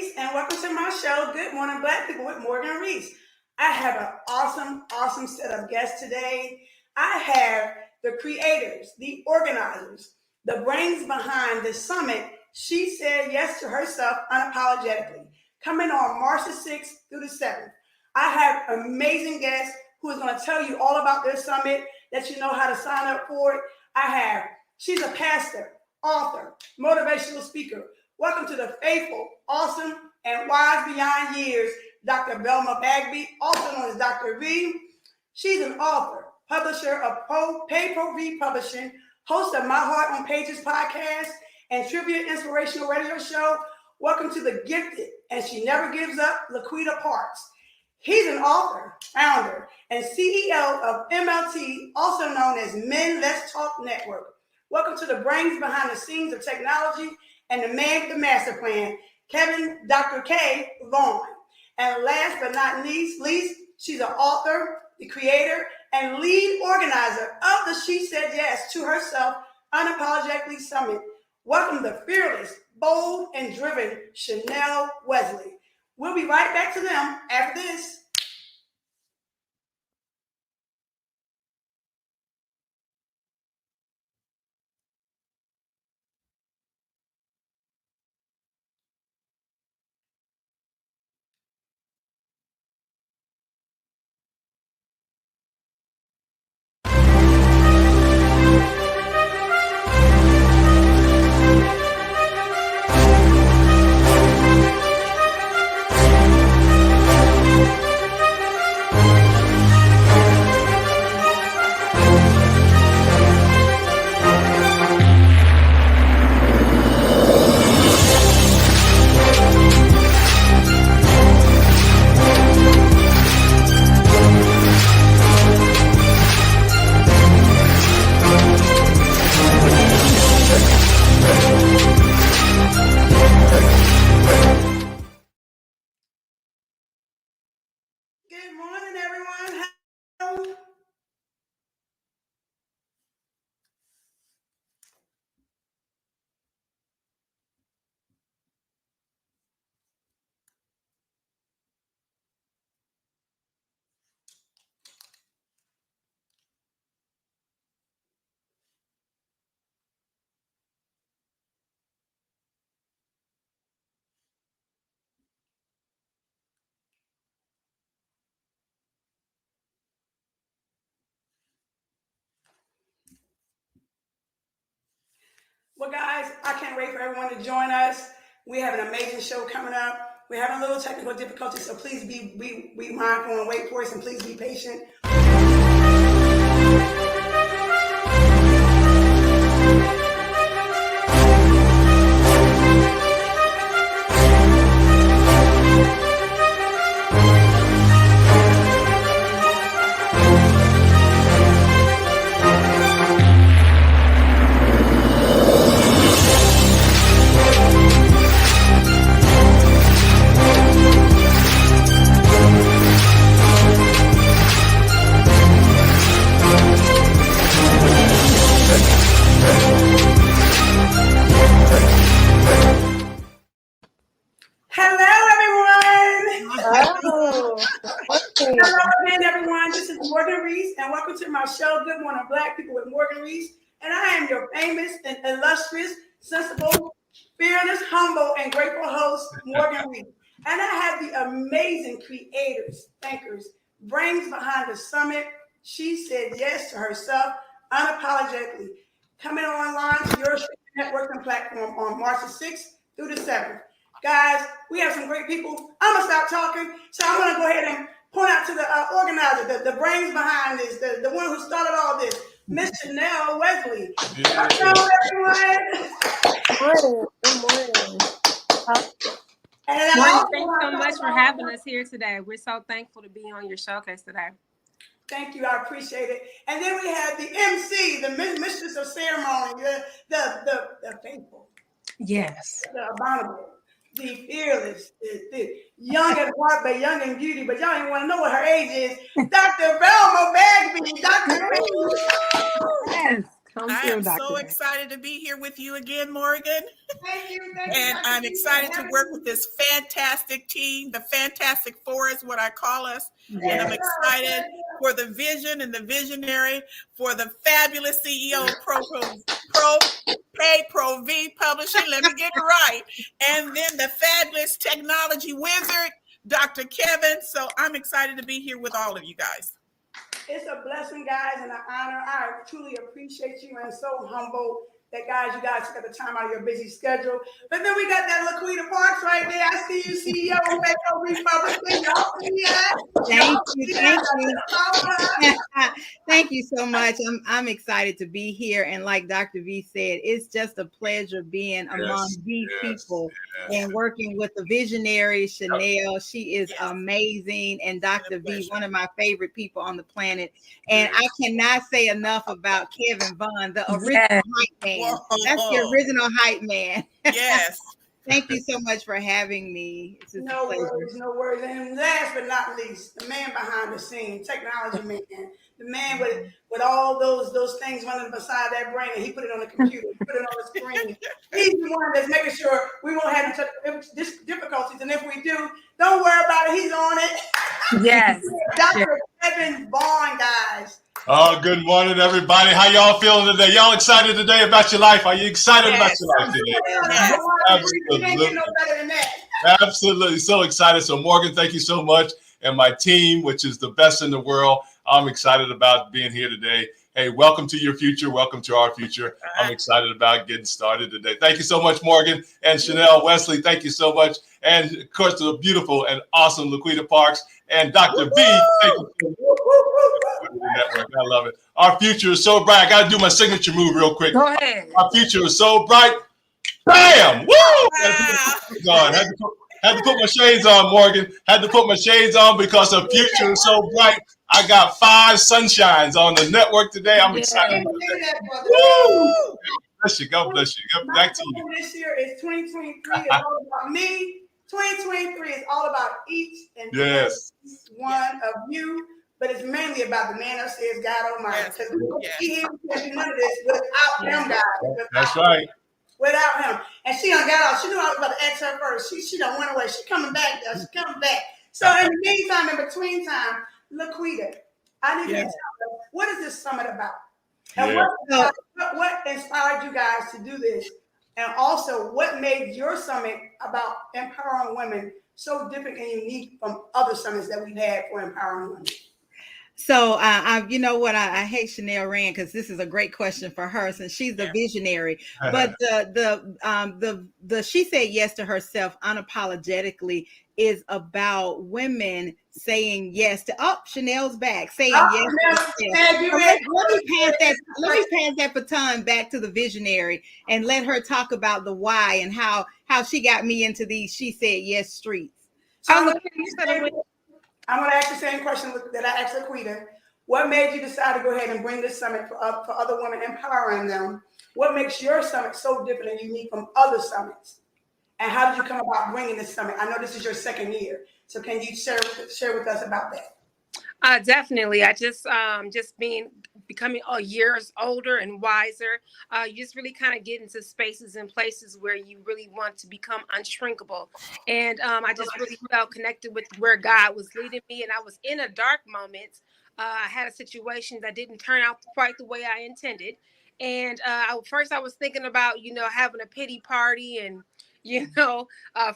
Reese, and welcome to my show, Good Morning Black People with Morgan Reese. I have an awesome set of guests today. I have the creators, the organizers, the brains behind the summit. She said yes to herself unapologetically, coming on March the 6th through the 7th. I have amazing guests who is going to tell you all about this summit, let you know how to sign up for it. She's a pastor, author, motivational speaker. Welcome to the faithful, awesome, and wise beyond years, Dr. Velma Bagby, also known as Dr. V. She's an author, publisher of Pay Pro V Publishing, host of My Heart on Pages podcast, and trivia inspirational radio show. Welcome to the gifted, and she never gives up, LaQuita Parks. He's an author, founder, and CEO of MLT, also known as Men Let's Talk Network. Welcome to the brains behind the scenes of technology and the man with the master plan, Dr. K. Vaughn. And last but not least, she's an author, the creator, and lead organizer of the She Said Yes to Herself Unapologetically Summit. Welcome the fearless, bold, and driven Chanelle Wesley. We'll be right back to them after this. Good morning, everyone. Well, guys, I can't wait for everyone to join us. We have an amazing show coming up. We're having a little technical difficulty, so please be mindful and wait for us, and please be patient. Hello again, everyone. This is Morgan Reese, and welcome to my show, Good Morning Black People with Morgan Reese. And I am your famous and illustrious, sensible, fearless, humble, and grateful host, Morgan Reese. And I have the amazing creators, thinkers, brains behind the summit. She said yes to herself unapologetically. Coming online to your networking platform on March the 6th through the 7th. Guys, we have some great people. I'm going to stop talking, so I'm going to go ahead and point out to the organizer, the brains behind this, the one who started all this, Miss Chanelle Wesley. Yeah. Hello, everyone. Good morning. Thanks so much for having us here today. We're so thankful to be on your showcase today. Thank you. I appreciate it. And then we have the MC, the mistress of ceremony, the faithful. Yes. The abominable. The fearless, the young at heart, but young in beauty, but y'all ain't want to know what her age is. Dr. Velma Bagby, Dr. Yes. I am so excited to be here with you again, Morgan. Thank you. And I'm excited to work with this fantastic team. The Fantastic Four is what I call us. And I'm excited for the vision and the visionary, for the fabulous CEO of Pro V Publishing. Let me get it right. And then the fabulous technology wizard, Dr. Kevin. So I'm excited to be here with all of you guys. It's a blessing, guys, and an honor. I truly appreciate you and so humble that, you guys took the time out of your busy schedule. But then we got that LaQuita Parks right there. I see you, CEO of Metro Republican. Y'all see that? Thank you. Thank you so much. I'm excited to be here. And like Dr. V said, it's just a pleasure being among these people and working with the visionary Chanelle. She is amazing. And Dr. V, one of my favorite people on the planet. And I cannot say enough about Kevin Vaughn, the original hype man. Whoa. That's the original hype man. Yes. Thank you so much for having me. No worries. And last but not least, the man behind the scenes, technology man, the man with all those things running beside that brain, and he put it on the computer, he put it on the screen. He's the one that's making sure we won't have difficulties, and if we do, don't worry about it. He's on it. Yes. Dr. Kevin Vaughn, guys. Oh, good morning, everybody. How y'all feeling today? Y'all excited today about your life? Are you excited about your life today? Yes. Absolutely. No better than that. Absolutely. So excited. So, Morgan, thank you so much. And my team, which is the best in the world. I'm excited about being here today. Hey, welcome to your future. Welcome to our future. I'm excited about getting started today. Thank you so much, Morgan and Chanelle Wesley. Thank you so much. And, of course, the beautiful and awesome LaQuita Parks and Dr. B. Thank you so much. Network. I love it. Our future is so bright. I got to do my signature move real quick. Go ahead. Our future is so bright. Bam! Woo! Wow. Had to put my shades on, Morgan. Had to put my shades on because the future is so bright. I got 5 sunshines on the network today. I'm excited about that. Woo! Bless you. God bless you. Back to you. This year is 2023. It's all about me. 2023 is all about each and every one of you. But it's mainly about the man upstairs, God Almighty. Because he can't do none of this without him, guys. That's right. Without him. And she done got out. She knew I was about to ask her first. She done went away. She coming back, though. She coming back. So in the meantime, in between time, LaQuita, I need you to tell us, what is this summit about? And what inspired you guys to do this? And also, what made your summit about empowering women so different and unique from other summits that we've had for empowering women? So you know what? I hate Chanelle Rand because this is a great question for her since she's the visionary. But the she said yes to herself unapologetically is about women saying yes to. Oh, Chanelle's back saying yes. Let me pass that baton back to the visionary and let her talk about the why and how she got me into these she said yes streets. I'm going to ask the same question that I asked LaQuita. What made you decide to go ahead and bring this summit for other women, empowering them? What makes your summit so different and unique from other summits? And how did you come about bringing this summit? I know this is your second year, so can you share with us about that? Definitely. I just becoming years older and wiser. You just really kind of get into spaces and places where you really want to become unshrinkable. And I just really felt connected with where God was leading me. And I was in a dark moment. I had a situation that didn't turn out quite the way I intended. And first I was thinking about, having a pity party and,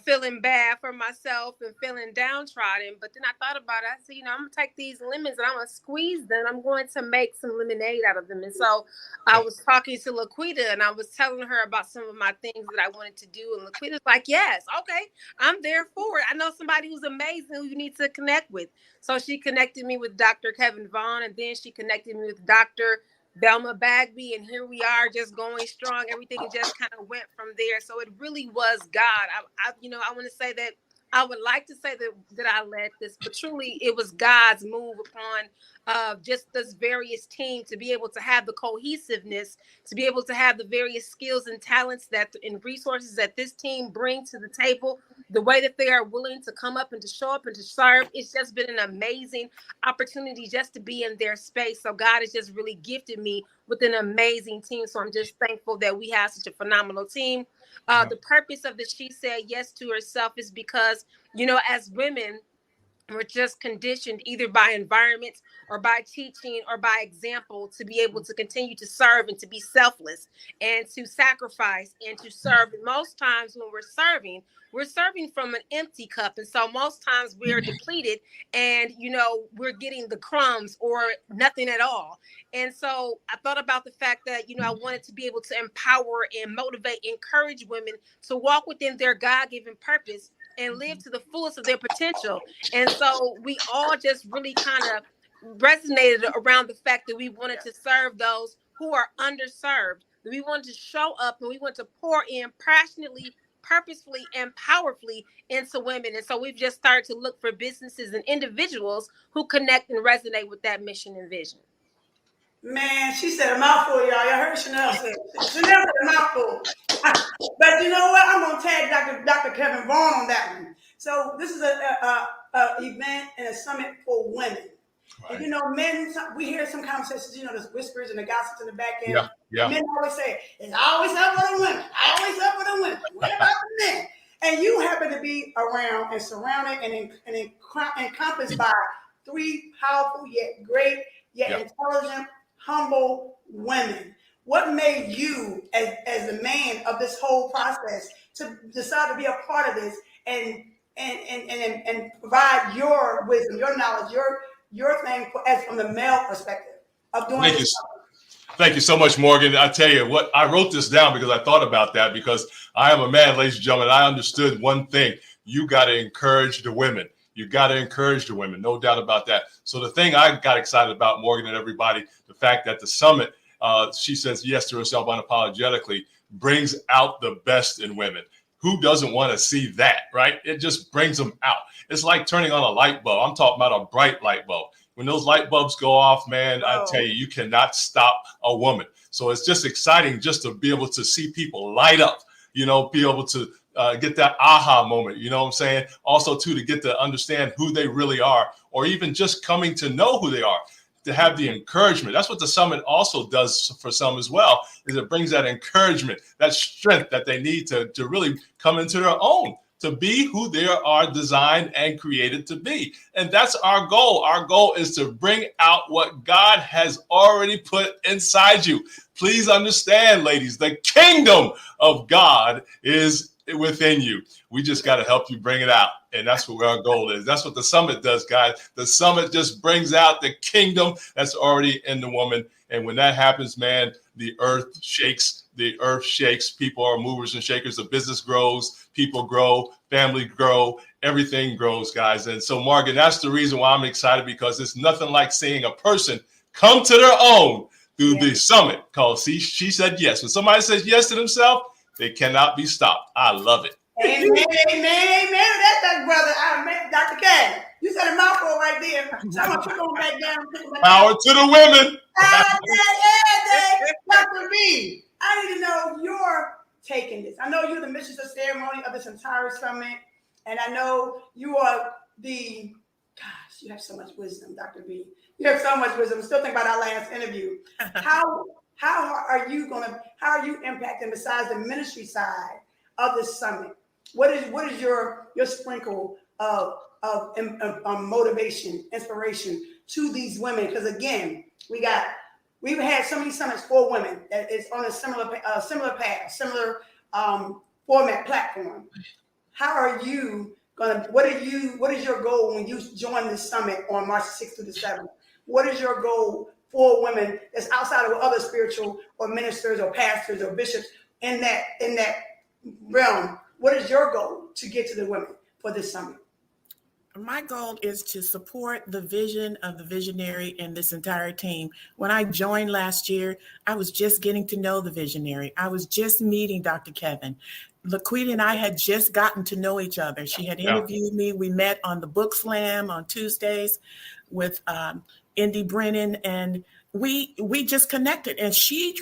feeling bad for myself and feeling downtrodden. But then I thought about it. I said, I'm going to take these lemons and I'm going to squeeze them. I'm going to make some lemonade out of them. And so I was talking to LaQuita and I was telling her about some of my things that I wanted to do. And LaQuita's like, yes, okay, I'm there for it. I know somebody who's amazing who you need to connect with. So she connected me with Dr. Kevin Vaughn, and then she connected me with Dr. Velma Bagby, and here we are just going strong. Everything just kind of went from there. So it really was God. I want to say that I would like to say that I led this, but truly it was God's move upon just this various team to be able to have the cohesiveness, to be able to have the various skills and talents and resources that this team brings to the table, the way that they are willing to come up and to show up and to serve. It's just been an amazing opportunity just to be in their space. So God has just really gifted me with an amazing team. So I'm just thankful that we have such a phenomenal team. The purpose of the She Said Yes to Herself is because, as women, we're just conditioned either by environment or by teaching or by example to be able to continue to serve and to be selfless and to sacrifice and to serve. And most times when we're serving from an empty cup. And so most times we're depleted and, we're getting the crumbs or nothing at all. And so I thought about the fact that, I wanted to be able to empower and motivate, encourage women to walk within their God-given purpose and live to the fullest of their potential. And so we all just really kind of resonated around the fact that we wanted to serve those who are underserved. We wanted to show up and we want to pour in passionately, purposefully, and powerfully into women. And so we've just started to look for businesses and individuals who connect and resonate with that mission and vision. Man, she said a mouthful, y'all. Y'all heard Chanelle say. Chanelle said a mouthful. But you know what? I'm gonna tag Dr. Kevin Vaughn on that one. So this is a event and a summit for women. Right. And men, we hear some conversations, there's whispers and the gossips in the back end. Yeah. Men always say, it's always up for the women. Always up for the women. What about the men? And you happen to be around and surrounded and encompassed by three powerful yet great, yet intelligent, humble women. What made you, as the man of this whole process, to decide to be a part of this and provide your wisdom, your knowledge, your thing from the male perspective of doing this? Thank you so much, Morgan. I tell you what, I wrote this down because I thought about that, because I am a man, ladies and gentlemen. I understood one thing: you got to encourage the women. You got to encourage the women, no doubt about that. So the thing I got excited about, Morgan and everybody, the fact that the summit, She Says Yes to Herself Unapologetically, brings out the best in women. Who doesn't want to see that, right? It just brings them out. It's like turning on a light bulb. I'm talking about a bright light bulb. When those light bulbs go off, man, I tell you, you cannot stop a woman. So it's just exciting just to be able to see people light up, be able to get that aha moment, you know what I'm saying? Also, too, to get to understand who they really are, or even just coming to know who they are, to have the encouragement. That's what the summit also does for some as well, is it brings that encouragement, that strength that they need to really come into their own, to be who they are designed and created to be. And that's our goal. Our goal is to bring out what God has already put inside you. Please understand, ladies, the kingdom of God is within you. We just got to help you bring it out. And that's what our goal is. That's what the summit does, guys. The summit just brings out the kingdom that's already in the woman. And when that happens, man, the earth shakes. The earth shakes. People are movers and shakers. The business grows. People grow. Family grow. Everything grows, guys. And so, Morgan, that's the reason why I'm excited, because it's nothing like seeing a person come to their own through the summit called She Said Yes. When somebody says yes to themselves, they cannot be stopped. I love it. Amen, amen. That's that brother. Dr. K. You said a mouthful right there. So I'm going to put on back down. Power to the women. Dr. B, I need to know your take in this. I know you're the mistress of ceremony of this entire summit. And I know you are you have so much wisdom, Dr. B. You have so much wisdom. I'm still thinking about our last interview. How are you impacting, besides the ministry side of this summit? What is your sprinkle of motivation, inspiration to these women? Because again, we've had so many summits for women that is on a similar path, similar format platform. How are you gonna? What is your goal when you join this summit on March 6th through the 7th? What is your goal for women that's outside of other spiritual or ministers or pastors or bishops in that realm? What is your goal to get to the women for this summit? My goal is to support the vision of the visionary and this entire team. When I joined last year, I was just getting to know the visionary. I was just meeting Dr. Kevin. LaQuita and I had just gotten to know each other. She had interviewed me. We met on the Book Slam on Tuesdays with Indy Brennan, and we just connected. And she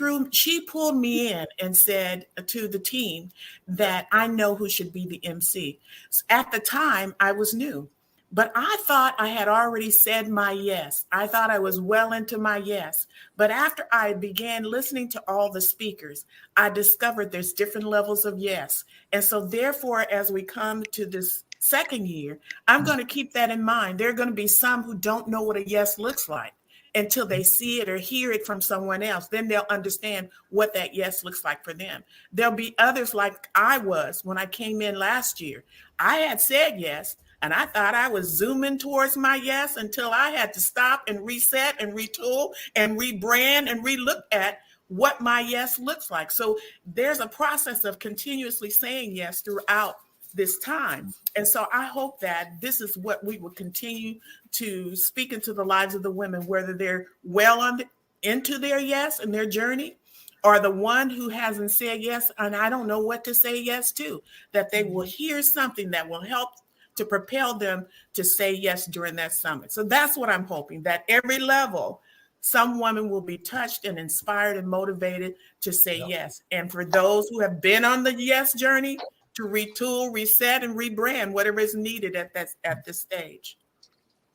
pulled me in and said to the team that I know who should be the MC. So at the time, I was new. But I thought I had already said my yes. I thought I was well into my yes. But after I began listening to all the speakers, I discovered there's different levels of yes. And so therefore, as we come to this second year, I'm going to keep that in mind. There are going to be some who don't know what a yes looks like until they see it or hear it from someone else. Then they'll understand what that yes looks like for them. There'll be others like I was when I came in last year. I had said yes, and I thought I was zooming towards my yes until I had to stop and reset and retool and rebrand and relook at what my yes looks like. So there's a process of continuously saying yes throughout this time. And so I hope that this is what we will continue to speak into the lives of the women, whether they're well into their yes and their journey, or the one who hasn't said yes and I don't know what to say yes to, that they will hear something that will help to propel them to say yes during that summit. So that's what I'm hoping, that every level, some woman will be touched and inspired and motivated to say yes. And for those who have been on the yes journey, to retool, reset, and rebrand whatever is needed at this stage.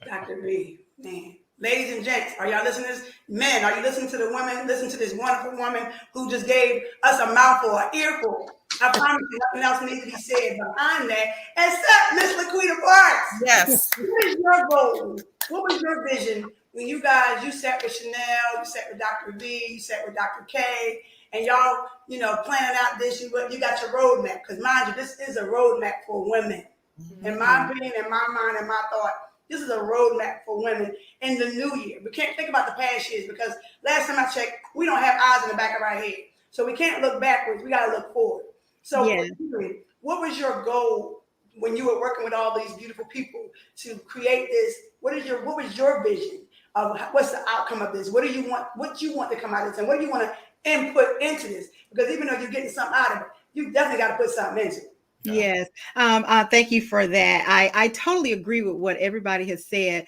Dr. B, man. Ladies and gents, are y'all listening to this? Men, are you listening to the women? Listen to this wonderful woman who just gave us a mouthful, an earful. I promise you, nothing else needs to be said behind that, except Miss LaQuita Parks. Yes. What is your goal? What was your vision when you sat with Chanelle, you sat with Dr. V, you sat with Dr. K, and y'all, planning out this, you got your roadmap. Because mind you, this is a roadmap for women. Mm-hmm. In my opinion, in my mind, in my thought, this is a roadmap for women in the new year. We can't think about the past years because last time I checked, we don't have eyes in the back of our head. So we can't look backwards. We got to look forward. So what was your goal when you were working with all these beautiful people to create this? What was your vision of what's the outcome of this? What do you want? What you want to come out of this? And what do you want to input into this? Because even though you're getting something out of it, you definitely got to put something into it. Yes. Thank you for that. I totally agree with what everybody has said.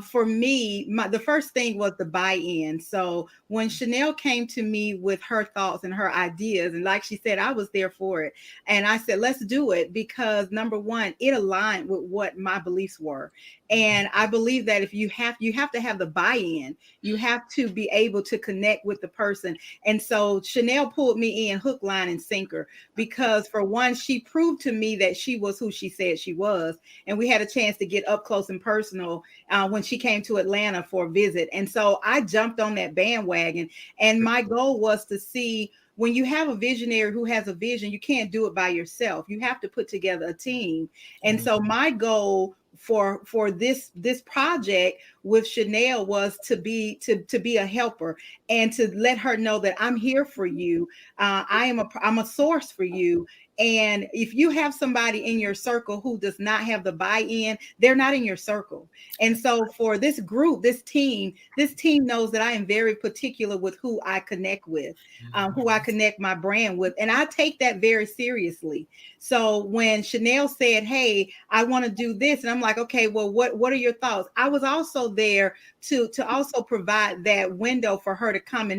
For me, the first thing was the buy-in. So when Chanelle came to me with her thoughts and her ideas, and like she said, I was there for it. And I said, let's do it because number one, it aligned with what my beliefs were. And I believe that if you have to have the buy-in, you have to be able to connect with the person. And so Chanelle pulled me in hook, line, and sinker because for one, she proved to me that she was who she said she was. And we had a chance to get up close and personal when she came to Atlanta for a visit. And so I jumped on that bandwagon. And my goal was to see when you have a visionary who has a vision, you can't do it by yourself. You have to put together a team. And so my goal for this project with Chanelle was to be a helper and to let her know that I'm here for you. I'm a source for you. And if you have somebody in your circle who does not have the buy-in, they're not in your circle. And so for this group, this team knows that I am very particular with who I connect with, who I connect my brand with. And I take that very seriously. So when Chanelle said, hey, I want to do this, and I'm like, okay, well, what are your thoughts? I was also there to also provide that window for her to come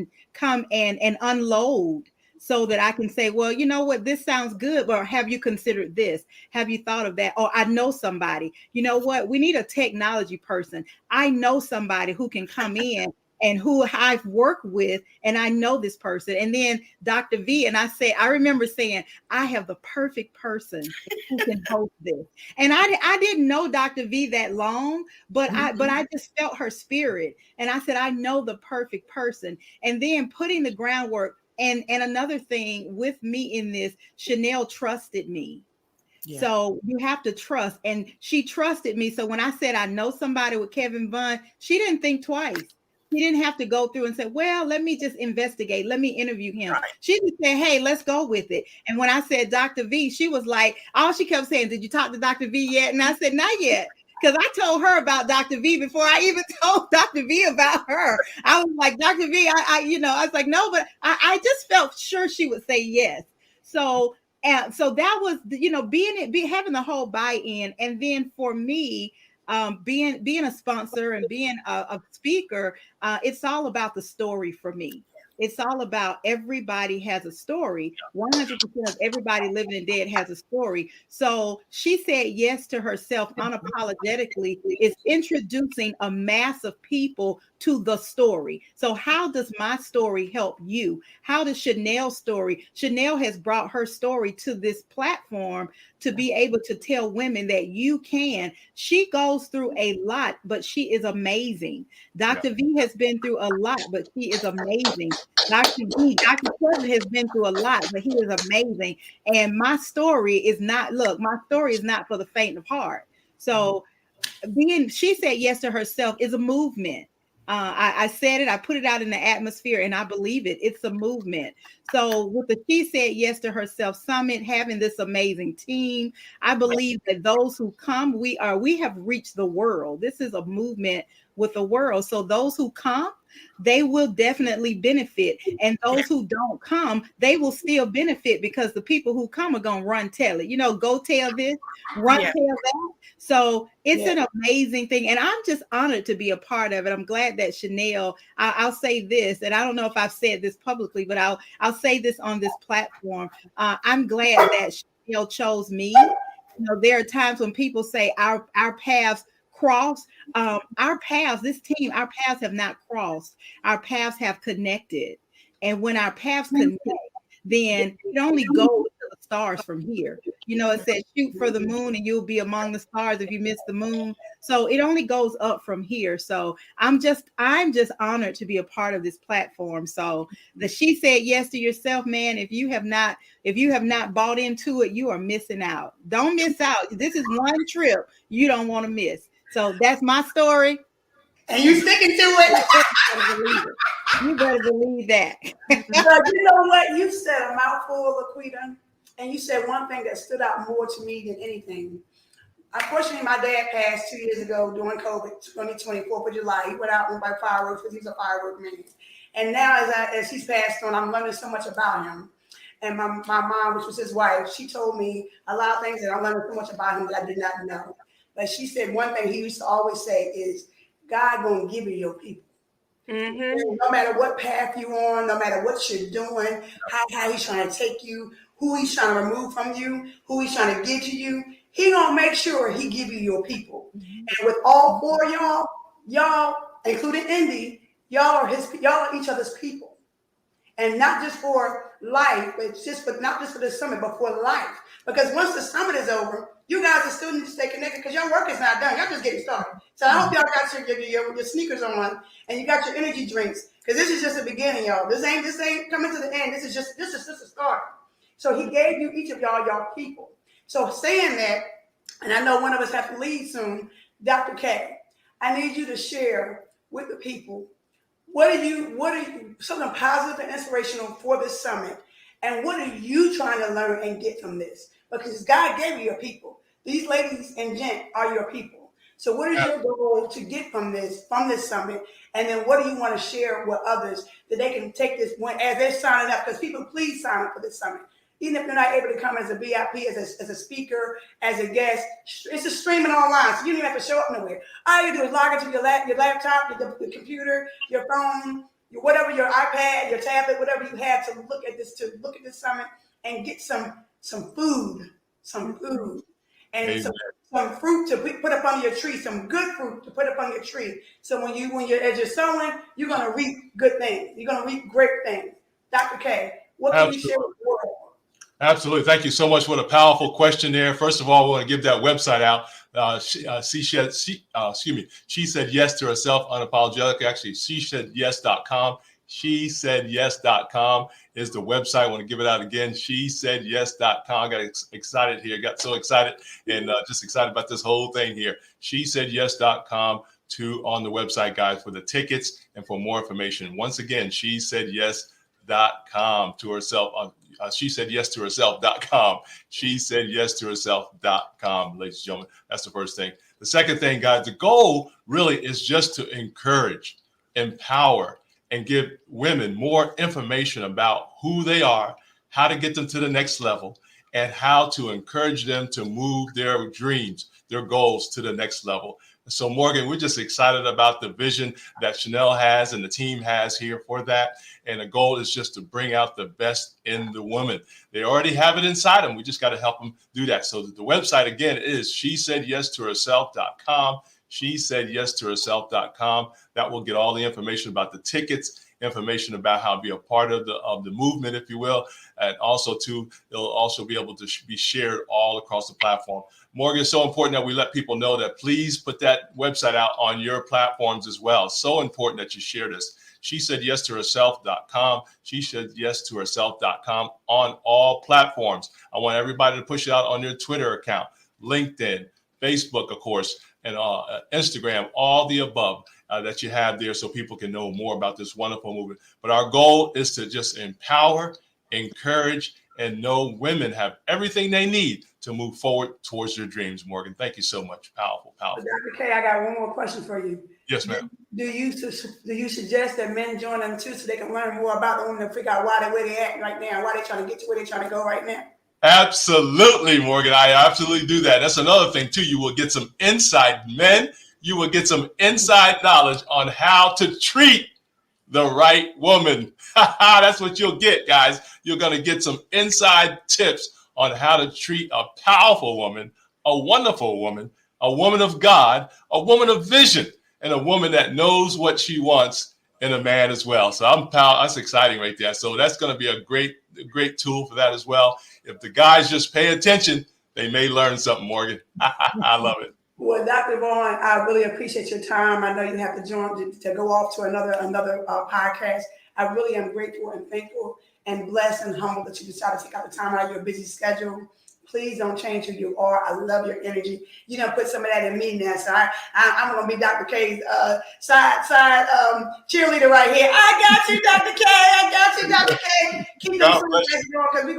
and unload so that I can say, well, you know what, this sounds good, or have you considered this? Have you thought of that? Or I know somebody, you know what, we need a technology person. I know somebody who can come in and who I've worked with, and I know this person. And then Dr. V, and I remember saying, I have the perfect person who can host this. And I didn't know Dr. V that long, but I just felt her spirit. And I said, I know the perfect person. And then putting the groundwork. And another thing with me in this, Chanelle trusted me. Yeah. So you have to trust. And she trusted me. So when I said, I know somebody with Kevin Vaughn, she didn't think twice. She didn't have to go through and say, well, let me just investigate. Let me interview him. Right. She just said, hey, let's go with it. And when I said Dr. V, she was like, all she kept saying, did you talk to Dr. V yet? And I said, not yet. Because I told her about Dr. V before I even told Dr. V about her. I was like, Dr. V, I was like, no, but I just felt sure she would say yes. So And so that was, having the whole buy-in. And then for me, being a sponsor and being a speaker, it's all about the story for me. It's all about everybody has a story. 100% of everybody living and dead has a story. So she said yes to herself unapologetically is introducing a mass of people to the story. So how does my story help you? How does Chanelle's story? Chanelle has brought her story to this platform to be able to tell women that you can. She goes through a lot, but she is amazing. Dr. V has been through a lot, but she is amazing. Dr. Kevin has been through a lot, but he is amazing. And my story is not for the faint of heart. So she said yes to herself is a movement. I said it, I put it out in the atmosphere, and I believe it. It's a movement. So with the She Said Yes to Herself Summit, having this amazing team, I believe that those who come, we have reached the world. This is a movement with the world. So those who come, they will definitely benefit. And those who don't come, they will still benefit, because the people who come are going to run tell it. Go tell this, run tell that. So it's an amazing thing. And I'm just honored to be a part of it. I'm glad that Chanelle, I'll say this, and I don't know if I've said this publicly, but I'll say this on this platform. I'm glad that Chanelle chose me. There are times when people say our paths cross. Our paths have not crossed. Our paths have connected. And when our paths connect, then it only goes to the stars from here. It says shoot for the moon and you'll be among the stars if you miss the moon. So it only goes up from here. So I'm just honored to be a part of this platform. So the She Said Yes to Yourself, man, if you have not bought into it, you are missing out. Don't miss out. This is one trip you don't want to miss. So that's my story. And you sticking to it. You better believe that. But you know what? You said a mouthful, LaQuita, and you said one thing that stood out more to me than anything. Unfortunately, my dad passed 2 years ago during COVID, 2020, 4th of July. He went out and by fireworks because he's a firework man. And now as he's passed on, I'm learning so much about him. And my mom, which was his wife, she told me a lot of things that I'm learning so much about him that I did not know. But she said one thing he used to always say is, God gonna give you your people. Mm-hmm. No matter what path you're on, no matter what you're doing, how he's trying to take you, who he's trying to remove from you, who he's trying to get to you, he gonna make sure he give you your people. Mm-hmm. And with all four of y'all, including Indy, y'all are each other's people. And not just for life, not just for the summit, but for life. Because once the summit is over, you guys are still need to stay connected because your work is not done. Y'all just getting started. So I hope y'all got your sneakers on and you got your energy drinks, because this is just the beginning, y'all. This ain't coming to the end. This is just a start. So he gave you each of y'all people. So saying that, and I know one of us have to leave soon, Dr. K, I need you to share with the people what are you something positive and inspirational for this summit, and what are you trying to learn and get from this? Because God gave you your people. These ladies and gent are your people. So what is your goal to get from this summit? And then what do you want to share with others that they can take this one as they're signing up? Because people, please sign up for this summit. Even if you're not able to come as a VIP, as a speaker, as a guest, it's just streaming online. So you don't even have to show up nowhere. All you do is log into your laptop, your computer, your phone, whatever, your iPad, your tablet, whatever you have to look at this summit and get some food, and some fruit to put up on your tree, some good fruit to put up on your tree. So as you're sowing, you're gonna reap good things. You're gonna reap great things. Dr. K, what can you share with the world? Absolutely. Thank you so much. What a powerful question there. First of all, we want to give that website out. She said yes to herself unapologetically. Actually, shesaidYes.com. ShesaidYes.com is the website. I want to give it out again. ShesaidYes.com. I got excited here. Got so excited and just excited about this whole thing here. ShesaidYes.com on the website, guys, for the tickets and for more information. Once again, shesaidYes.com to herself. She said yes to herself.com. She said yes to herself.com, ladies and gentlemen. That's the first thing. The second thing, guys, the goal really is just to encourage, empower, and give women more information about who they are, how to get them to the next level, and how to encourage them to move their dreams, their goals to the next level. So Morgan, we're just excited about the vision that Chanelle has and the team has here for that. And the goal is just to bring out the best in the woman. They already have it inside them. We just got to help them do that. So the website again is SheSaidYesToHerself.com. SheSaidYesToHerself.com. That will get all the information about the tickets, information about how to be a part of the movement, if you will, and also it'll also be able to be shared all across the platform. Morgan, it's so important that we let people know that please put that website out on your platforms as well. So important that you share this. SheSaidYesToHerself.com. SheSaidYesToHerself.com on all platforms. I want everybody to push it out on your Twitter account, LinkedIn, Facebook, of course, and Instagram, all the above that you have there so people can know more about this wonderful movement. But our goal is to just empower, encourage, and know women have everything they need to move forward towards their dreams. Morgan, thank you so much. Powerful, powerful. Dr. K, I got one more question for you. Yes, ma'am. Do you suggest that men join them too so they can learn more about them and figure out where they're at right now, why they're trying to get to where they're trying to go right now? Absolutely, Morgan. I absolutely do that. That's another thing too. You will get some inside men. You will get some inside knowledge on how to treat the right woman. That's what you'll get, guys. You're going to get some inside tips on how to treat a powerful woman, a wonderful woman, a woman of God, a woman of vision, and a woman that knows what she wants in a man as well. So that's exciting right there. So that's going to be a great tool for that as well. If the guys just pay attention, they may learn something, Morgan. I love it. Well, Dr. Vaughn, I really appreciate your time. I know you have to join to go off to another podcast. I really am grateful and thankful and blessed and humbled that you decided to take out the time out of your busy schedule. Please don't change who you are. I love your energy. You don't put some of that in me now. So I'm going to be Dr. K's side cheerleader right here. I got you, Dr. K. I got you, Dr. K. Keep them going because we're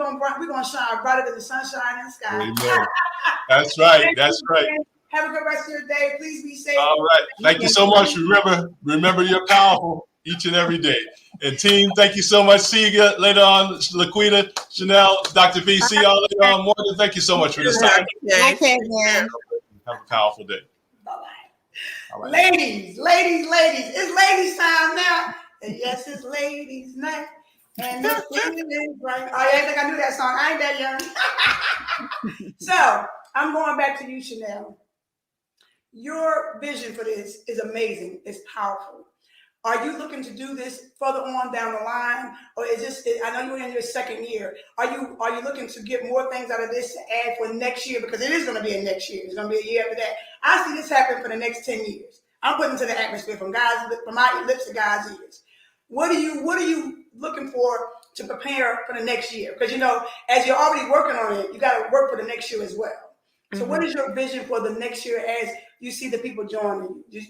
going to shine brighter than the sunshine in the sky. Amen. That's right. That's right. Have a good rest of your day. Please be safe. All right. Thank you so much. Remember you're powerful each and every day. And team, thank you so much. See you later on. LaQuita, Chanelle, Dr. V. See y'all later on. Morgan, thank you so much for this time. Okay, man. Have a powerful day. Bye-bye. Right. Ladies. It's ladies' time now. And yes, it's ladies' night. And the feeling right. Oh, yeah, I think I knew that song. I ain't that young. So I'm going back to you, Chanelle. Your vision for this is amazing. It's powerful. Are you looking to do this further on down the line, or is this? I know you're in your second year. Are you looking to get more things out of this to add for next year? Because it is going to be a next year. It's going to be a year after that. I see this happen for the next 10 years. I'm putting to the atmosphere from my lips to God's ears. What are you looking for to prepare for the next year? Because as you're already working on it, you got to work for the next year as well. So what is your vision for the next year as you see the people joining you?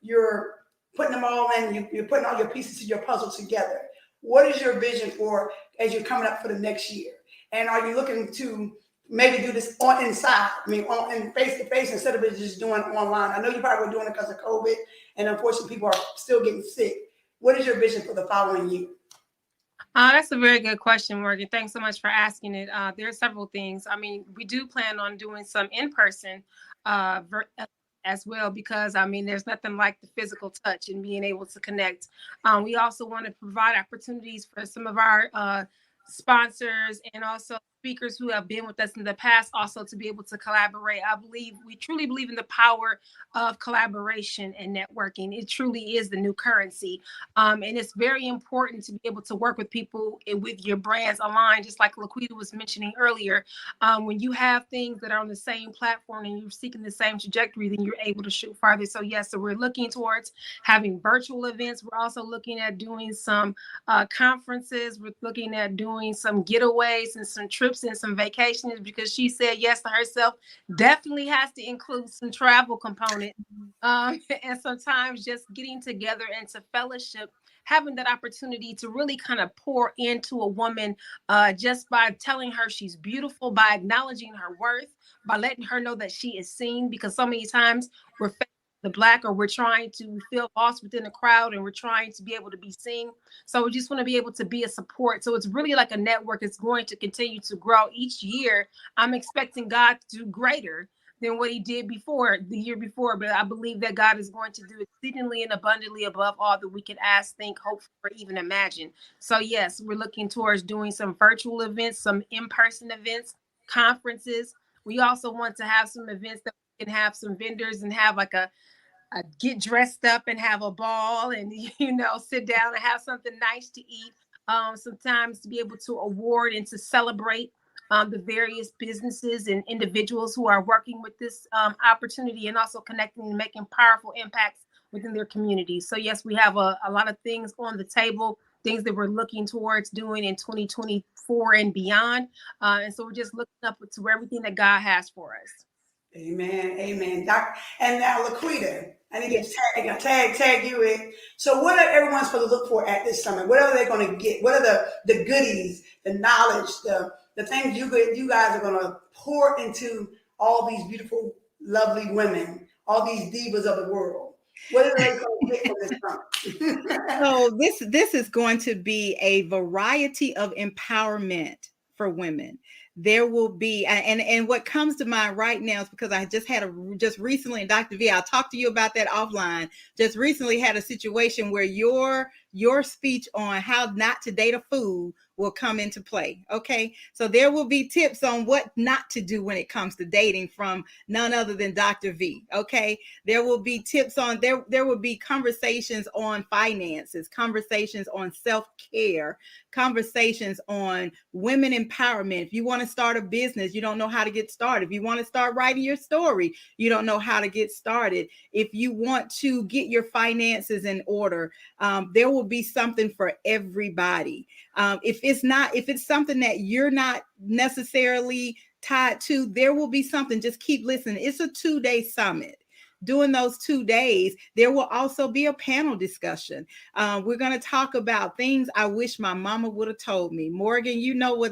You're putting them all in, you're putting all your pieces of your puzzle together. What is your vision for as you're coming up for the next year? And are you looking to maybe do this in face to face instead of just doing online? I know you probably were doing it because of COVID, and unfortunately people are still getting sick. What is your vision for the following year? That's a very good question, Morgan. Thanks so much for asking it. There are several things. We do plan on doing some in-person as well, because there's nothing like the physical touch and being able to connect. We also want to provide opportunities for some of our sponsors and also speakers who have been with us in the past also to be able to collaborate. We truly believe in the power of collaboration and networking. It truly is the new currency. And it's very important to be able to work with people and with your brands aligned, just like LaQuita was mentioning earlier. When you have things that are on the same platform and you're seeking the same trajectory, then you're able to shoot farther. So yes, so we're looking towards having virtual events. We're also looking at doing some conferences. We're looking at doing some getaways and some trips and some vacations, because she said yes to herself definitely has to include some travel component, and sometimes just getting together and to fellowship, having that opportunity to really kind of pour into a woman just by telling her she's beautiful, by acknowledging her worth, by letting her know that she is seen, because so many times we're the Black, or we're trying to feel lost within the crowd, and we're trying to be able to be seen. So we just want to be able to be a support. So it's really like a network. It's going to continue to grow each year. I'm expecting God to do greater than what he did before, the year before. But I believe that God is going to do exceedingly and abundantly above all that we can ask, think, hope, or even imagine. So yes, we're looking towards doing some virtual events, some in-person events, conferences. We also want to have some events that we can have some vendors and have like a get dressed up and have a ball and, sit down and have something nice to eat. Sometimes to be able to award and to celebrate the various businesses and individuals who are working with this opportunity, and also connecting and making powerful impacts within their communities. So yes, we have a lot of things on the table, things that we're looking towards doing in 2024 and beyond. And so we're just looking up to everything that God has for us. Amen. Amen. And now, LaQuita, I need to tag you in. So what are everyone supposed to look for at this summit? What are they going to get? What are the goodies, the knowledge, the things you guys are going to pour into all these beautiful, lovely women, all these divas of the world? What are they going to get from this summit? So this is going to be a variety of empowerment for women. There will be, and what comes to mind right now is because I just recently, and Dr. V, I'll talk to you about that offline, just recently had a situation where your speech on how not to date a fool will come into play. Okay. So there will be tips on what not to do when it comes to dating from none other than Dr. V. Okay. There will be tips on, there will be conversations on finances, conversations on self-care, conversations on women empowerment. If you want to start a business, you don't know how to get started. If you want to start writing your story, you don't know how to get started. If you want to get your finances in order, there will be something for everybody. If it's something that you're not necessarily tied to, there will be something. Just keep listening. It's a 2-day summit. During those 2 days, there will also be a panel discussion. We're going to talk about things I wish my mama would have told me. Morgan, you know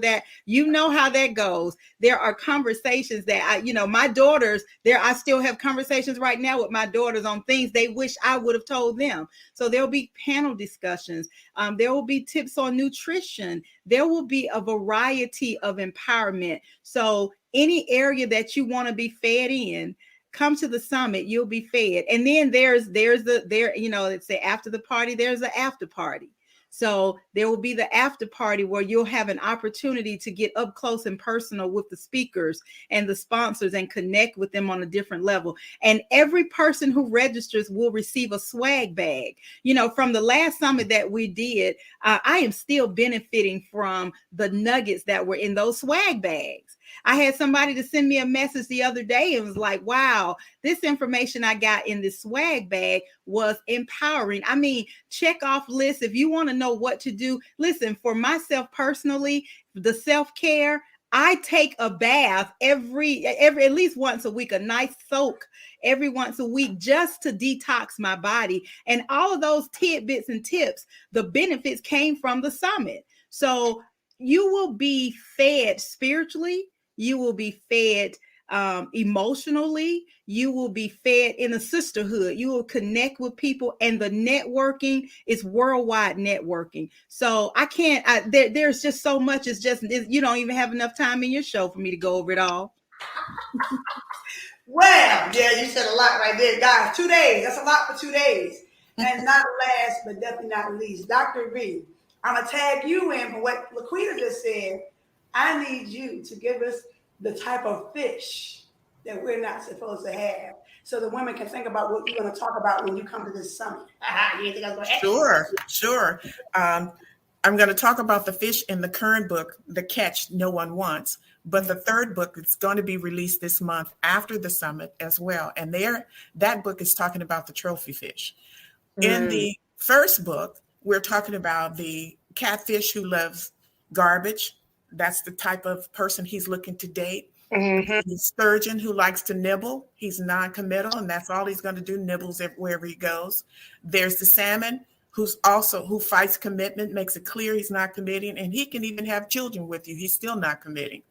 how that goes. There are conversations that my daughters, I still have conversations right now with my daughters on things they wish I would have told them. So there'll be panel discussions. There will be tips on nutrition. There will be a variety of empowerment. So any area that you want to be fed in, come to the summit, you'll be fed. And then it's the after the party, there's the after party. So there will be the after party where you'll have an opportunity to get up close and personal with the speakers and the sponsors and connect with them on a different level. And every person who registers will receive a swag bag. From the last summit that we did, I am still benefiting from the nuggets that were in those swag bags. I had somebody to send me a message the other day and was like, wow, this information I got in this swag bag was empowering. I mean, check off lists. If you want to know what to do, listen, for myself personally, the self-care, I take a bath every at least once a week, a nice soak every once a week just to detox my body. And all of those tidbits and tips, the benefits came from the summit. So you will be fed spiritually. You will be fed emotionally. You will be fed in a sisterhood. You will connect with people, and the networking is worldwide networking. So there's just so much. You don't even have enough time in your show for me to go over it all. Well, yeah, you said a lot right there, guys. 2 days. That's a lot for 2 days. And not last, but definitely not least, Dr. V, I'm going to tag you in for what LaQuita just said. I need you to give us the type of fish that we're not supposed to have, so the women can think about what you're going to talk about when you come to this summit. Sure. I'm going to talk about the fish in the current book, The Catch No One Wants. But the third book is going to be released this month after the summit as well. And that book is talking about the trophy fish. In the first book, we're talking about the catfish who loves garbage. That's the type of person he's looking to date. Mm-hmm. The sturgeon who likes to nibble. He's non-committal, and that's all he's going to do, nibbles wherever he goes. There's the salmon who fights commitment, makes it clear he's not committing, and he can even have children with you. He's still not committing.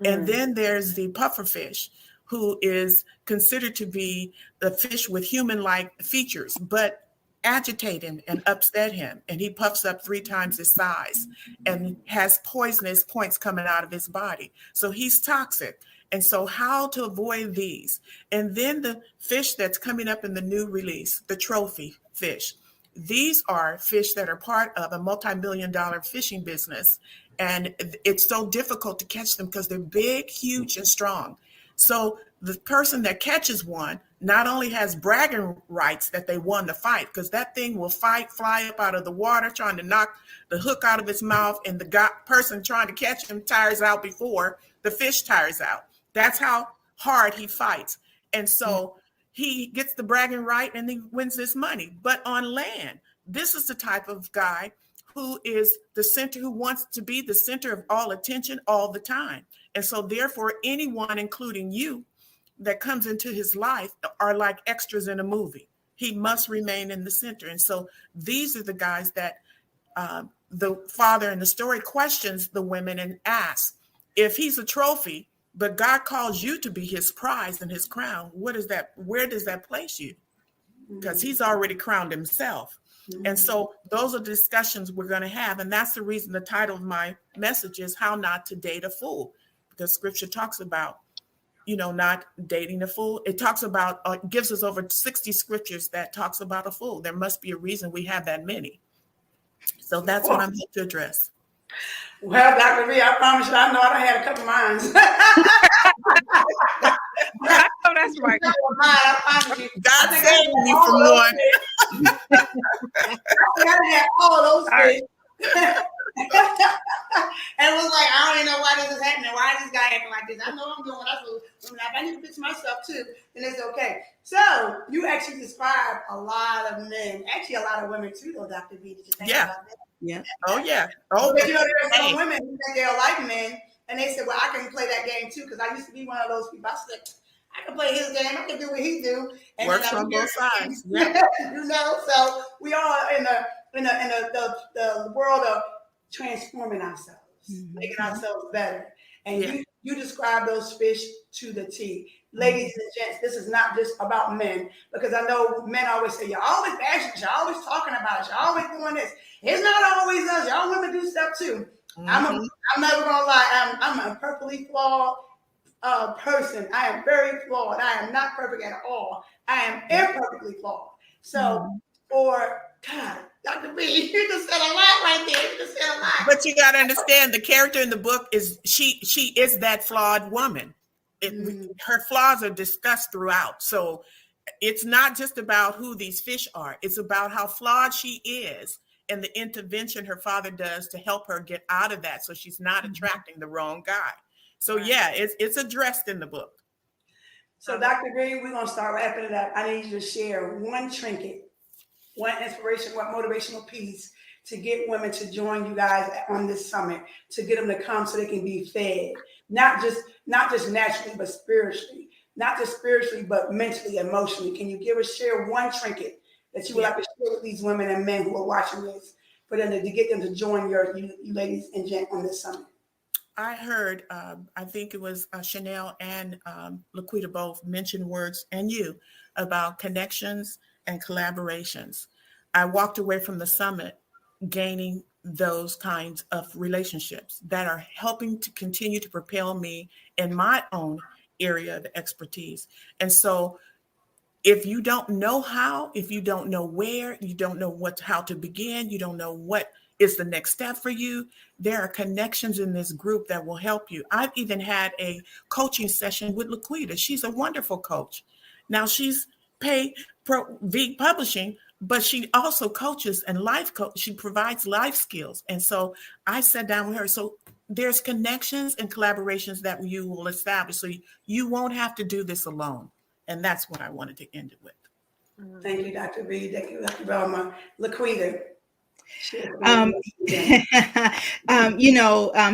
And then there's the pufferfish who is considered to be the fish with human-like features, but agitate him and upset him, and he puffs up 3 times his size and has poisonous points coming out of his body. So he's toxic. And so how to avoid these? And then the fish that's coming up in the new release, the trophy fish. These are fish that are part of a multi-million-dollar fishing business. And it's so difficult to catch them because they're big, huge, and strong. So the person that catches one not only has bragging rights that they won the fight, because that thing will fight, fly up out of the water, trying to knock the hook out of its mouth, and the person trying to catch him tires out before the fish tires out. That's how hard he fights. And so he gets the bragging right and he wins this money. But on land, this is the type of guy who is the center, who wants to be the center of all attention all the time. And so therefore, anyone, including you, that comes into his life are like extras in a movie. He must remain in the center. And so these are the guys that the father in the story questions the women and asks, if he's a trophy, but God calls you to be his prize and his crown, what is that? Where does that place you? Because he's already crowned himself. And so those are the discussions we're going to have. And that's the reason the title of my message is How Not to Date a Fool, because scripture talks about, not dating a fool. It talks about, gives us over 60 scriptures that talks about a fool. There must be a reason we have that many. So that's what I'm here to address. Well, Dr. V, I promise you, I know I done had a couple minds. I know that's right. God saved me from one. I had all those things. And it was like, I don't even know why this is happening. Why is this guy acting like this? I know I'm doing what I'm supposed to do. If I need to fix myself too, then it's okay. So you actually describe a lot of men, actually a lot of women too, though, Dr. V. Did you think about that? Yeah. Oh, yeah. Oh, but there are some women who think they're like men, and they say, well, I can play that game too, because I used to be one of those people. I said, I can play his game. I can do what he do. And works on both sides. Yeah. So we are in the world of transforming ourselves, making ourselves better. And you describe those fish to the T. Ladies and gents, this is not just about men, because I know men always say, you're always passionate, you're always talking about it, you're always doing this. It's not always us. Y'all women do stuff too. I'm never gonna lie. I'm a perfectly flawed person. I am very flawed. I am not perfect at all. I am imperfectly flawed. So, or God, Dr. B, you just said a lot right there. You just said a lot. But you got to understand, the character in the book is she is that flawed woman. Her flaws are discussed throughout. So it's not just about who these fish are. It's about how flawed she is and the intervention her father does to help her get out of that, so she's not attracting the wrong guy. So yeah, it's addressed in the book. So Dr. Green, we're gonna start wrapping it up. I need you to share one trinket, one inspiration, one motivational piece to get women to join you guys on this summit, to get them to come so they can be fed, not just naturally, but spiritually, not just spiritually, but mentally, emotionally. Can you share one trinket that you would like to share with these women and men who are watching this, for them to get them to join you ladies and gents on this summit? I heard, I think it was Chanelle and LaQuita both mentioned words, and you, about connections and collaborations. I walked away from the summit gaining those kinds of relationships that are helping to continue to propel me in my own area of expertise. And so if you don't know how, if you don't know where, you don't know how to begin, you don't know what is the next step for you, there are connections in this group that will help you. I've even had a coaching session with LaQuita. She's a wonderful coach. Now she's paid V Publishing, but she also coaches and life coach. She provides life skills. And so I sat down with her. So there's connections and collaborations that you will establish. So you won't have to do this alone. And that's what I wanted to end it with. Thank you, Dr. B. Thank you, Dr. Velma. LaQuita.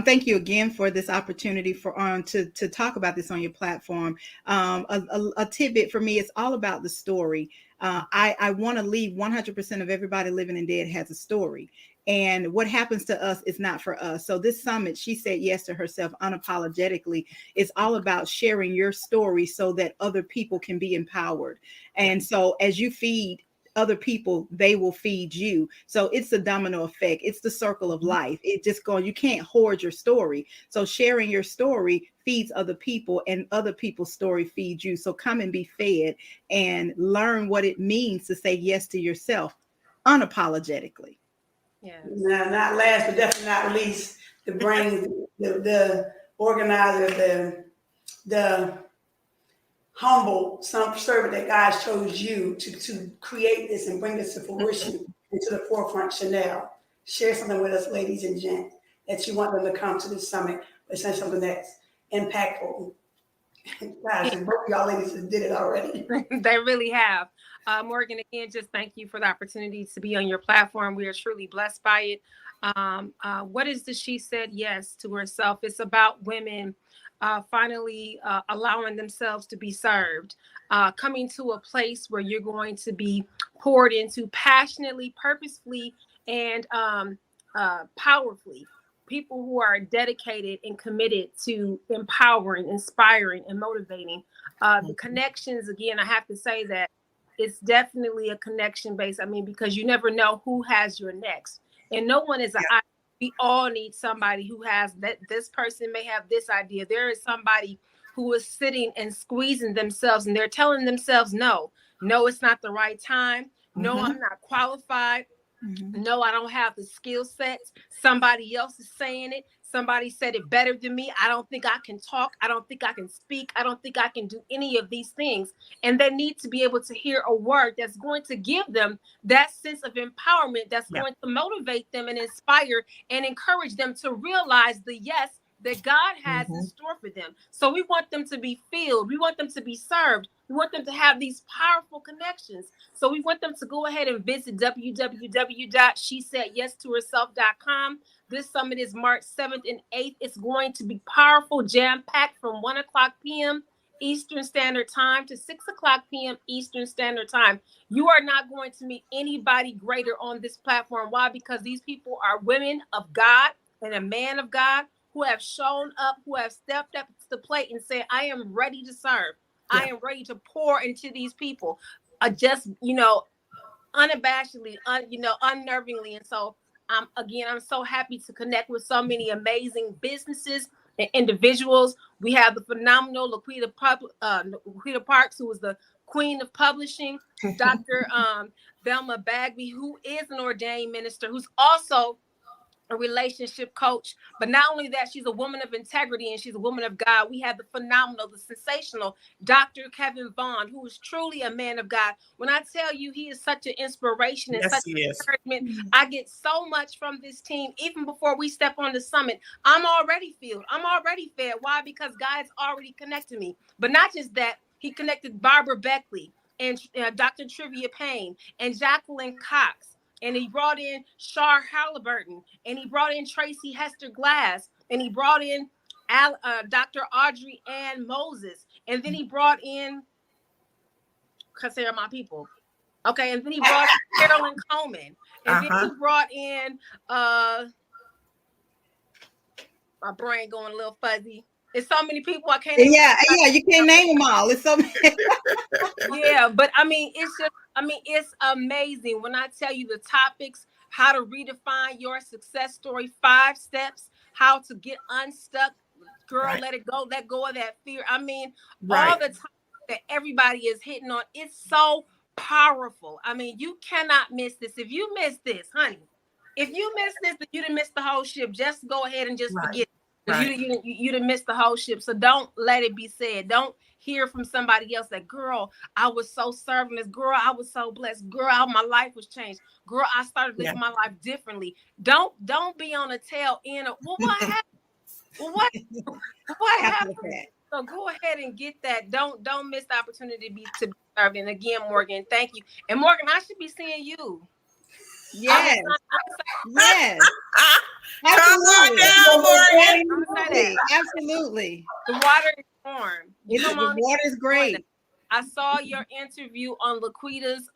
Thank you again for this opportunity to talk about this on your platform. A tidbit for me, it's all about the story. I want to leave 100% of everybody living and dead has a story. And what happens to us is not for us. So this summit, she said yes to herself unapologetically, is all about sharing your story so that other people can be empowered. And so as you feed other people, they will feed you. So it's a domino effect. It's the circle of life. It just goes, you can't hoard your story. So sharing your story feeds other people, and other people's story feeds you. So come and be fed and learn what it means to say yes to yourself unapologetically. Yeah. Now, not last, but definitely not least, the brains, the organizer, the humble servant that God chose you to create this and bring this to fruition and to the forefront. Chanelle, share something with us, ladies and gents, that you want them to come to this summit, but say something that's impactful. Gosh, both y'all ladies just did it already. They really have. Morgan, again, just thank you for the opportunity to be on your platform. We are truly blessed by it. What is the She Said Yes to Herself? It's about women finally allowing themselves to be served, coming to a place where you're going to be poured into passionately, purposefully, and powerfully. People who are dedicated and committed to empowering, inspiring, and motivating. The connections, again, I have to say that it's definitely a connection base. I mean, because you never know who has your next. And no one is we all need somebody who has that. This person may have this idea. There is somebody who is sitting and squeezing themselves, and they're telling themselves, no, it's not the right time. No, I'm not qualified. No, I don't have the skill sets. Somebody else is saying it. Somebody said it better than me. I don't think I can talk. I don't think I can speak. I don't think I can do any of these things. And they need to be able to hear a word that's going to give them that sense of empowerment, that's going to motivate them and inspire and encourage them to realize the yes that God has in store for them. So we want them to be filled. We want them to be served. We want them to have these powerful connections. So we want them to go ahead and visit www.shesaidyestoherself.com. This summit is March 7th and 8th. It's going to be powerful, jam-packed from 1 o'clock p.m. Eastern Standard Time to 6 o'clock p.m. Eastern Standard Time. You are not going to meet anybody greater on this platform. Why? Because these people are women of God and a man of God who have shown up, who have stepped up to the plate and said, I am ready to serve. I am ready to pour into these people, just, unabashedly, unnervingly. And so, I'm so happy to connect with so many amazing businesses and individuals. We have the phenomenal LaQuita Parks, who is the queen of publishing, Dr. Velma Bagby, who is an ordained minister, who's also a relationship coach. But not only that, she's a woman of integrity and she's a woman of God. We have the phenomenal, the sensational Dr. Kevin Vaughn, who is truly a man of God. When I tell you he is such an inspiration and such an encouragement, I get so much from this team. Even before we step on the summit, I'm already filled. I'm already fed. Why? Because God's already connected me. But not just that, he connected Barbara Beckley and Dr. Trivia Payne and Jacqueline Cox. And he brought in Shar Halliburton, and he brought in Tracy Hester Glass, and he brought in Dr. Audrey Ann Moses, and then he brought in, because they're my people, okay, and then he brought in Carolyn Coleman, and then he brought in, my brain going a little fuzzy. It's so many people I can't. Yeah, you can't name them all. It's so many. Yeah, but it's amazing when I tell you the topics, how to redefine your success story, 5 steps, how to get unstuck, girl, let it go, let go of that fear. All the topics that everybody is hitting on, it's so powerful. You cannot miss this. If you miss this, honey, if you miss this, then you didn't miss the whole ship. Just go ahead and just forget it. You done missed the whole ship. So don't let it be said. Don't hear from somebody else that, girl, I was so serving this. Girl, I was so blessed. Girl, my life was changed. Girl, I started living my life differently. Don't be on the tail end of, well, what happened? Well, what happened? So go ahead and get that. Don't miss the opportunity to be served. And again, Morgan, thank you. And Morgan, I should be seeing you. Yes. Yes. Come on down, Morgan. Absolutely. The water is warm. The water is great. I saw your interview on LaQuita's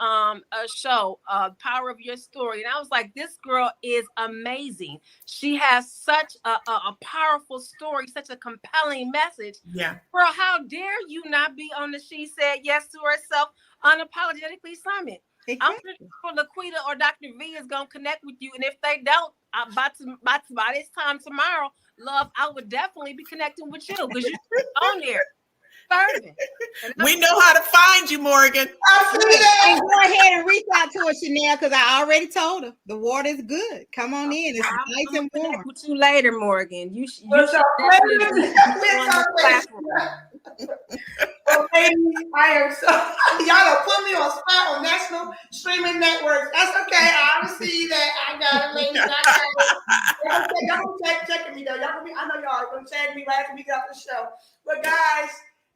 show, Power of Your Story, and I was like, this girl is amazing. She has such a powerful story, such a compelling message. Yeah. Girl, how dare you not be on the She Said Yes to Herself Unapologetically Summit? Exactly. I'm pretty sure LaQuita or Dr. V is going to connect with you, and if they don't, by this time tomorrow, love, I would definitely be connecting with you because you're on there. Serving. We know how to find you, Morgan. And go ahead and reach out to her, Chanelle, because I already told her the water is good. Come on in. It's nice and warm. With you later, Morgan. You should Well, definitely be on the platform. Well, ladies, I am so y'all don't put me on spot on national streaming networks. That's okay. I see that. I got it, ladies. I got it. Y'all checking me though. Y'all gonna be, I know y'all are gonna tag me right after we get off the show. But guys,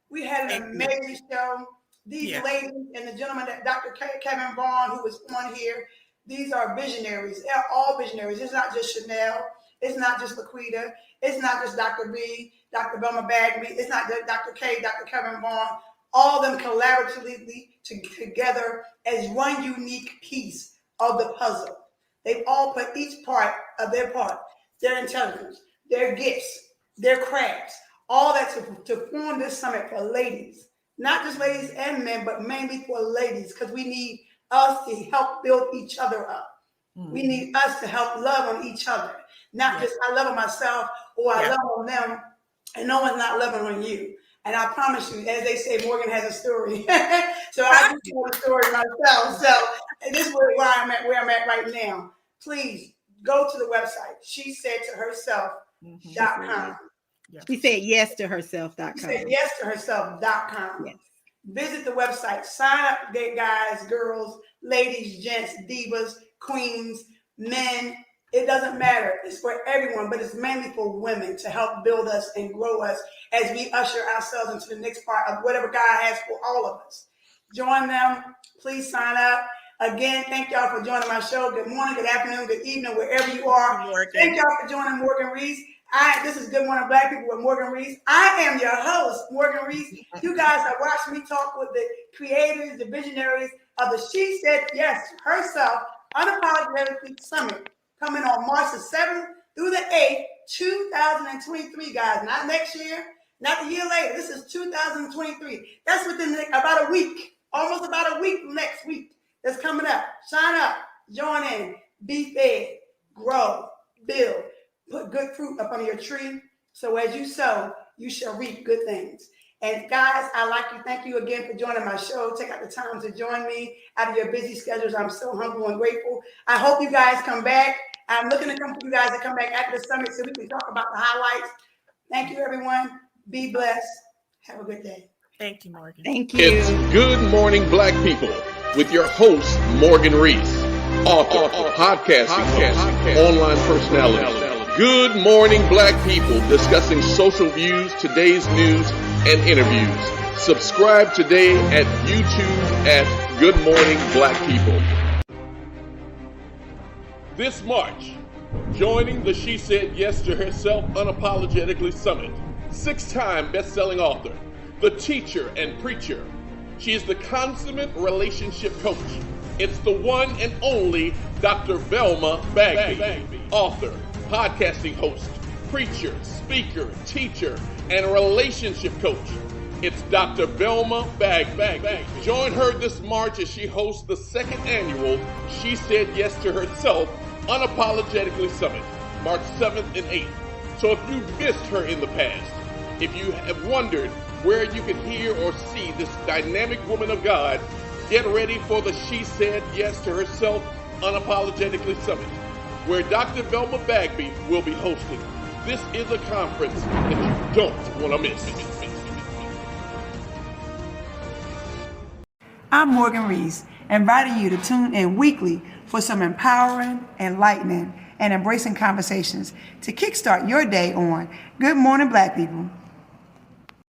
we had an amazing show. These ladies and the gentleman that Dr. Kevin Vaughn, who was on here, these are visionaries. They're all visionaries. It's not just Chanelle. It's not just LaQuita. It's not just Dr. B, Dr. Velma Bagby. It's not just Dr. K, Dr. Kevin Vaughn. All of them collaboratively together as one unique piece of the puzzle. They've all put each part of their part, their intelligence, their gifts, their crafts, all that to form this summit for ladies. Not just ladies and men, but mainly for ladies, because we need us to help build each other up. We need us to help love on each other. Not just I love on myself or I love on them, and no one's not loving on you. And I promise you, as they say, Morgan has a story. So I do have a story myself. So this is where I'm at right now. Please go to the website. She said to herself.com. She said yes to herself.com. She said yes to herself.com. Yes. Visit the website. Sign up, guys, girls, ladies, gents, divas, queens, men. It doesn't matter. It's for everyone, but it's mainly for women to help build us and grow us as we usher ourselves into the next part of whatever God has for all of us. Join them. Please sign up. Again, thank y'all for joining my show. Good morning, good afternoon, good evening, wherever you are. Thank y'all for joining Morgan Reese. This is Good Morning Black People with Morgan Reese. I am your host, Morgan Reese. You guys have watched me talk with the creators, the visionaries of the She Said Yes Herself Unapologetically Summit, coming on March the 7th through the 8th, 2023, guys. Not next year, not a year later. This is 2023. That's within about a week, almost about a week from next week. That's coming up. Sign up, join in, be fed, grow, build, put good fruit up under your tree. So as you sow, you shall reap good things. And guys, thank you again for joining my show. Take out the time to join me out of your busy schedules. I'm so humble and grateful. I hope you guys come back. I'm looking to come for you guys to come back after the summit so we can talk about the highlights. Thank you, everyone. Be blessed. Have a good day. Thank you, Morgan. Thank you. It's Good Morning Black People with your host, Morgan Reese, author, podcasting host, online personality. Good Morning Black People, discussing social views, today's news, and interviews. Subscribe today at YouTube at Good Morning Black People. This March, joining the She Said Yes to Herself Unapologetically Summit, 6-time best-selling author, the teacher and preacher. She is the consummate relationship coach. It's the one and only Dr. Velma Bagby, author, podcasting host, preacher, speaker, teacher, and relationship coach. It's Dr. Velma Bagby. Join her this March as she hosts the 2nd annual She Said Yes to Herself Unapologetically Summit, March 7th and 8th. So if you've missed her in the past, if you have wondered where you can hear or see this dynamic woman of God, get ready for the She Said Yes to Herself Unapologetically Summit, where Dr. Velma Bagby will be hosting. This is a conference that you don't want to miss. I'm Morgan Reese, inviting you to tune in weekly for some empowering, enlightening, and embracing conversations to kickstart your day on Good Morning Black People.